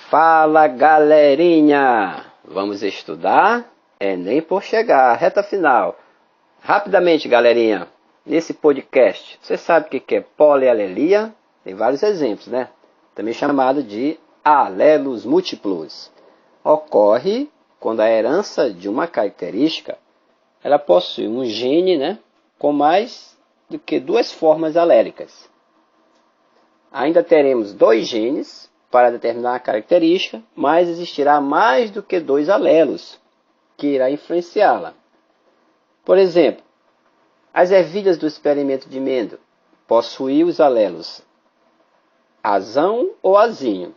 Fala, galerinha! Vamos estudar? Enem por chegar, reta final. Rapidamente, galerinha, nesse podcast, você sabe o que é polialelia? Tem vários exemplos, né? Também chamado de alelos múltiplos. Ocorre quando a herança de uma característica, ela possui um gene, né, com mais do que duas formas alélicas. Ainda teremos dois genes para determinar a característica, mas existirá mais do que dois alelos que irá influenciá-la. Por exemplo, as ervilhas do experimento de Mendel possuíam os alelos azão ou azinho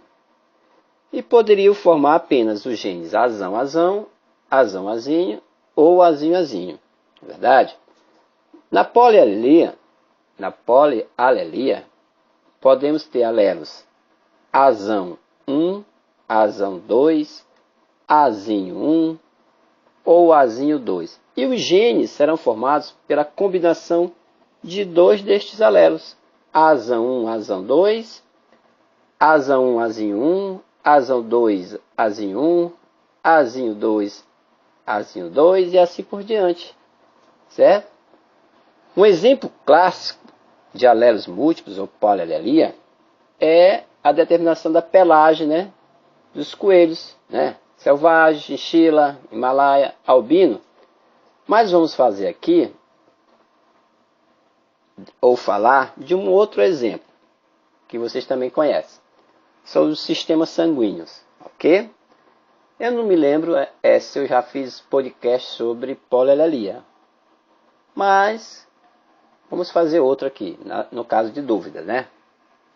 e poderiam formar apenas os genes azão-azão, azão-azinho ou azinho-azinho. Verdade? Na polialelia, podemos ter alelos azão 1, azão 2, azinho 1 ou azinho 2. E os genes serão formados pela combinação de dois destes alelos. Azão 1, azão 2, azão 1, azinho 1, azão 2, azinho 1, azinho 2, azinho 2 e assim por diante. Certo? Um exemplo clássico de alelos múltiplos ou polialelia é a determinação da pelagem, né, dos coelhos, né, selvagem, chinchila, himalaia, albino. Mas vamos fazer aqui, ou falar de um outro exemplo, que vocês também conhecem. São os sistemas sanguíneos, ok? Eu não me lembro se eu já fiz podcast sobre polialelia, mas vamos fazer outro aqui, no caso de dúvida, né?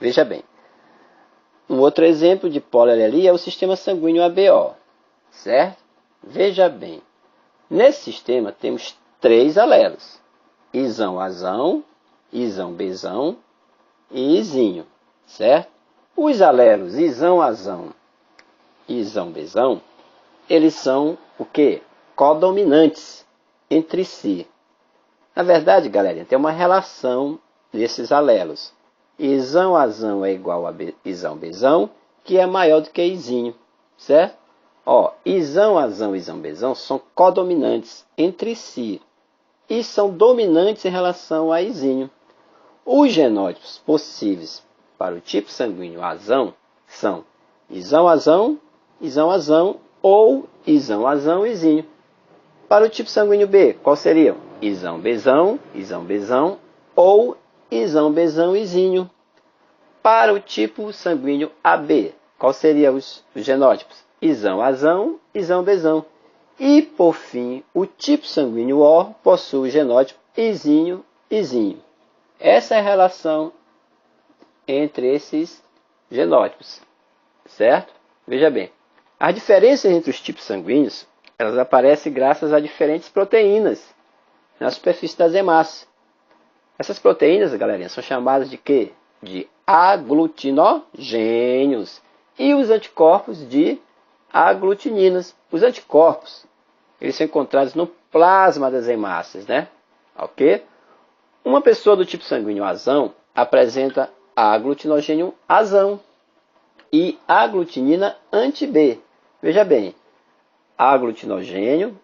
Veja bem. Um outro exemplo de polialelia é o sistema sanguíneo ABO, certo? Veja bem. Nesse sistema temos três alelos. Izão-azão, izão-bezão e izinho, certo? Os alelos izão-azão e izão-bezão, eles são o quê? Codominantes entre si. Na verdade, galerinha, tem uma relação desses alelos. Izão-azão é igual a izão-bezão, que é maior do que izinho, certo? Ó, izão-azão e izão-bezão são codominantes entre si e são dominantes em relação a izinho. Os genótipos possíveis para o tipo sanguíneo azão são izão-azão, izão-azão ou izão-azão, izinho. Para o tipo sanguíneo B, qual seria? Izão-bezão, izão-bezão ou izão-bezão, izinho. Para o tipo sanguíneo AB, qual seriam os genótipos? Izão-azão, izão-bezão. E, por fim, o tipo sanguíneo O possui o genótipo izinho, izinho. Essa é a relação entre esses genótipos, certo? Veja bem, as diferenças entre os tipos sanguíneos, elas aparecem graças a diferentes proteínas na superfície das hemácias. Essas proteínas, galerinha, são chamadas de quê? De aglutinogênios. E os anticorpos de aglutininas. Os anticorpos, eles são encontrados no plasma das hemácias, né? Ok? Uma pessoa do tipo sanguíneo azão apresenta aglutinogênio azão e aglutinina anti-B. Veja bem, aglutinogênio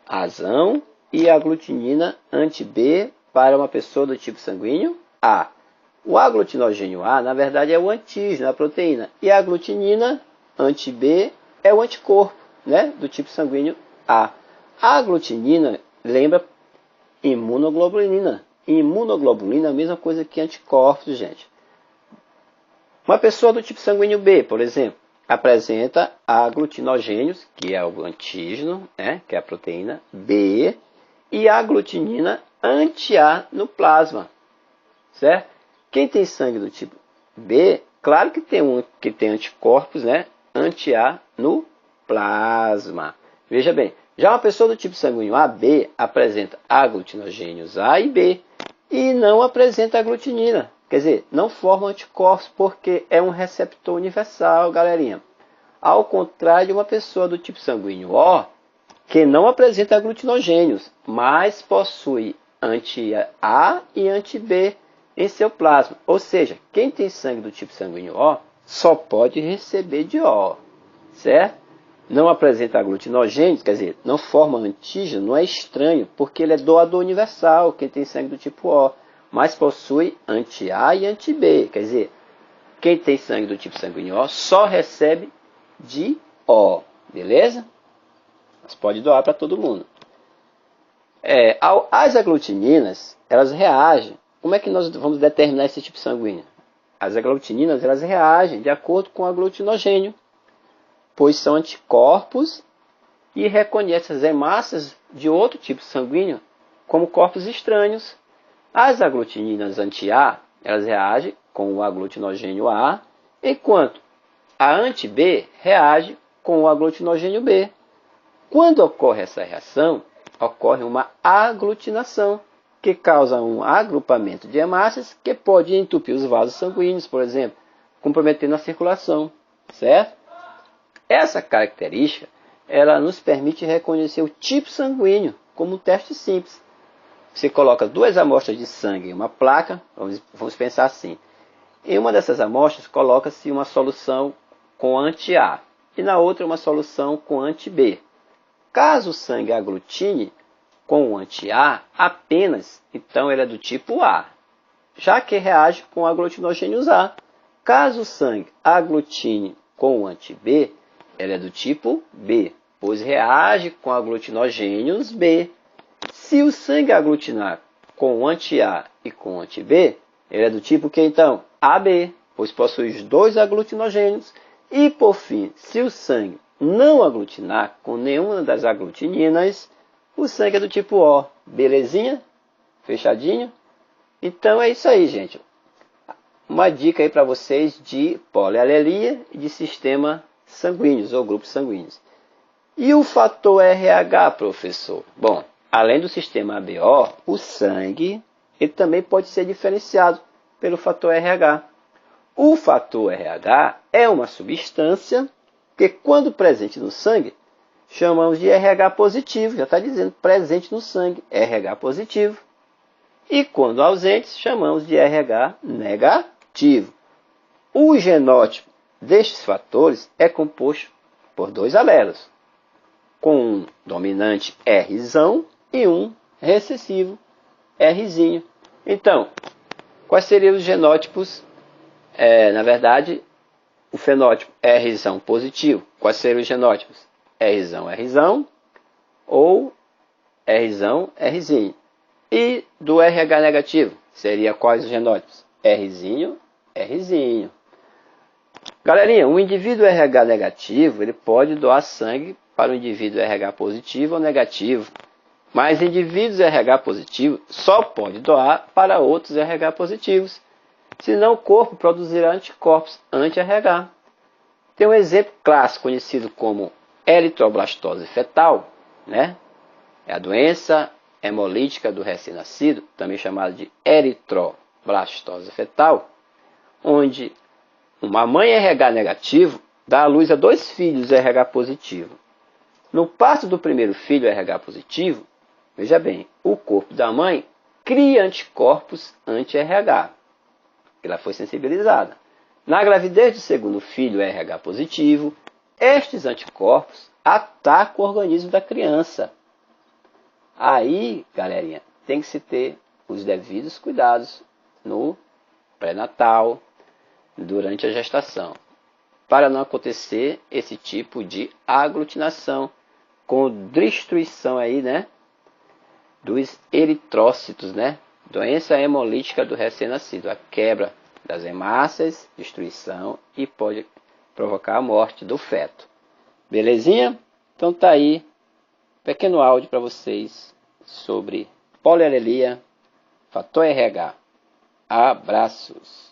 azão e aglutinina anti-B para uma pessoa do tipo sanguíneo A. O aglutinogênio A, na verdade, é o antígeno, a proteína. E a aglutinina anti-B é o anticorpo, né, do tipo sanguíneo A. A aglutinina lembra imunoglobulina. Imunoglobulina é a mesma coisa que anticorpos, gente. Uma pessoa do tipo sanguíneo B, por exemplo, apresenta aglutinogênios, que é o antígeno, né, que é a proteína B, e a aglutinina anti-A no plasma, certo? Quem tem sangue do tipo B, claro que tem anticorpos, né, anti-A no plasma. Veja bem, já uma pessoa do tipo sanguíneo AB apresenta aglutinogênios A e B e não apresenta aglutinina. Quer dizer, não forma anticorpos porque é um receptor universal, galerinha. Ao contrário de uma pessoa do tipo sanguíneo O, que não apresenta aglutinogênios, mas possui anti-A e anti-B em seu plasma. Ou seja, quem tem sangue do tipo sanguíneo O só pode receber de O, certo? Não apresenta aglutinogênios, quer dizer, não forma antígeno, não é estranho, porque ele é doador universal, quem tem sangue do tipo O, mas possui anti-A e anti-B, quer dizer, quem tem sangue do tipo sanguíneo O só recebe de O, beleza? Mas pode doar para todo mundo. As aglutininas, elas reagem. Como é que nós vamos determinar esse tipo sanguíneo? As aglutininas, elas reagem de acordo com o aglutinogênio, pois são anticorpos e reconhecem as hemácias de outro tipo sanguíneo como corpos estranhos. As aglutininas anti-A, elas reagem com o aglutinogênio A, enquanto a anti-B reage com o aglutinogênio B. Quando ocorre essa reação, ocorre uma aglutinação, que causa um agrupamento de hemácias que pode entupir os vasos sanguíneos, por exemplo, comprometendo a circulação, certo? Essa característica, ela nos permite reconhecer o tipo sanguíneo como um teste simples. Você coloca 2 amostras de sangue em uma placa, vamos pensar assim. Em uma dessas amostras, coloca-se uma solução com anti-A e na outra uma solução com anti-B. Caso o sangue aglutine com o anti-A apenas, então ele é do tipo A, já que reage com aglutinogênios A. Caso o sangue aglutine com o anti-B, ele é do tipo B, pois reage com aglutinogênios B. Se o sangue aglutinar com o anti-A e com o anti-B, ele é do tipo que então? AB, pois possui os 2 aglutinogênios. E por fim, se o sangue não aglutinar com nenhuma das aglutininas, o sangue é do tipo O. Belezinha? Fechadinho? Então é isso aí, gente. Uma dica aí para vocês de polialelia e de sistema sanguíneos ou grupos sanguíneos. E o fator RH, professor? Bom, além do sistema ABO, o sangue ele também pode ser diferenciado pelo fator RH. O fator RH é uma substância que, quando presente no sangue, chamamos de RH positivo, já está dizendo presente no sangue, RH positivo. E quando ausente, chamamos de RH negativo. O genótipo destes fatores é composto por 2 alelos, com um dominante Rzão e um recessivo Rzinho. Então, quais seriam os genótipos? Na verdade, o fenótipo Rzão positivo. Quais seriam os genótipos? Rzão ou Rzão, Rzinho. E do RH negativo, seria quais os genótipos? Rzinho, Rzinho. Galerinha, um indivíduo RH negativo, ele pode doar sangue para o indivíduo RH positivo ou negativo. Mas indivíduos RH positivo só pode doar para outros RH positivos. Senão o corpo produzirá anticorpos anti-RH. Tem um exemplo clássico conhecido como eritroblastose fetal, né? É a doença hemolítica do recém-nascido, também chamada de eritroblastose fetal, onde uma mãe RH negativo dá à luz a 2 filhos RH positivo. No parto do primeiro filho RH positivo, veja bem, o corpo da mãe cria anticorpos anti-RH. Ela foi sensibilizada. Na gravidez do segundo filho RH positivo, estes anticorpos atacam o organismo da criança. Aí, galerinha, tem que se ter os devidos cuidados no pré-natal, durante a gestação, para não acontecer esse tipo de aglutinação, com destruição aí, né, dos eritrócitos, né? Doença hemolítica do recém-nascido, a quebra das hemácias, destruição e pode provocar a morte do feto. Belezinha? Então tá aí, pequeno áudio para vocês sobre polialelia, fator RH. Abraços!